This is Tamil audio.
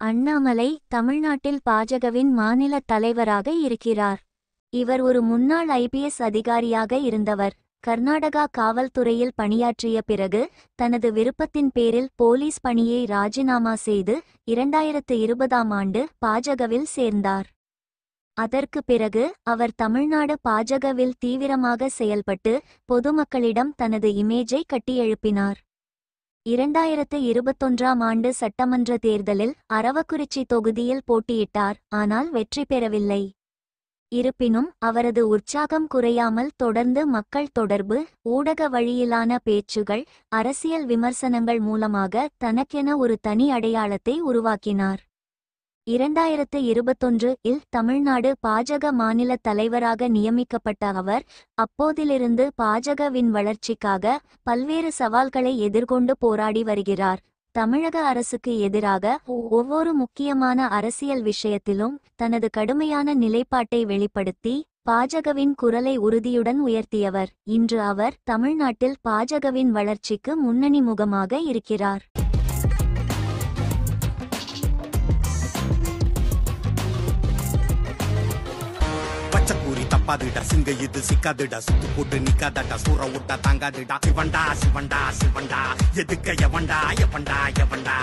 அண்ணாமலை தமிழ்நாட்டில் பாஜகவின் மாநில தலைவராக இருக்கிறார். இவர் ஒரு முன்னாள் IPS அதிகாரியாக இருந்தவர். கர்நாடகா காவல்துறையில் பணியாற்றிய பிறகு தனது விருப்பத்தின் பேரில் போலீஸ் பணியை ராஜினாமா செய்து 2020ஆம் ஆண்டு பாஜகவில் சேர்ந்தார். அதற்கு பிறகு அவர் தமிழ்நாடு பாஜகவில் தீவிரமாக செயல்பட்டு பொதுமக்களிடம் தனது இமேஜை கட்டியெழுப்பினார். 2021ஆம் ஆண்டு சட்டமன்ற தேர்தலில் அரவக்குறிச்சி தொகுதியில் போட்டியிட்டார். ஆனால் வெற்றி பெறவில்லை. இருப்பினும் அவரது உற்சாகம் குறையாமல் தொடர்ந்து மக்கள் தொடர்பு, ஊடக வழியிலான பேச்சுகள், அரசியல் விமர்சனங்கள் மூலமாக தனக்கென ஒரு தனி அடையாளத்தை உருவாக்கினார். 2021இல் தமிழ்நாடு பாஜக மாநில தலைவராக நியமிக்கப்பட்ட அவர் அப்போதிலிருந்து பாஜகவின் வளர்ச்சிக்காக பல்வேறு சவால்களை எதிர்கொண்டு போராடி வருகிறார். தமிழக அரசுக்கு எதிராக ஒவ்வொரு முக்கியமான அரசியல் விஷயத்திலும் தனது கடுமையான நிலைப்பாட்டை வெளிப்படுத்தி பாஜகவின் குரலை உறுதியுடன் உயர்த்தியவர். இன்று அவர் தமிழ்நாட்டில் பாஜகவின் வளர்ச்சிக்கு முன்னணி முகமாக இருக்கிறார். பச்சக்கூரி தப்பாதுடா, சிங்க இது சிக்காதுடா, சுத்து போட்டு நிக்காதடா, சூற விட்டா தாங்காதுடா. சிவண்டா சிவண்டா சிவண்டா, எதுக்க எவண்டா எவண்டா எவண்டா.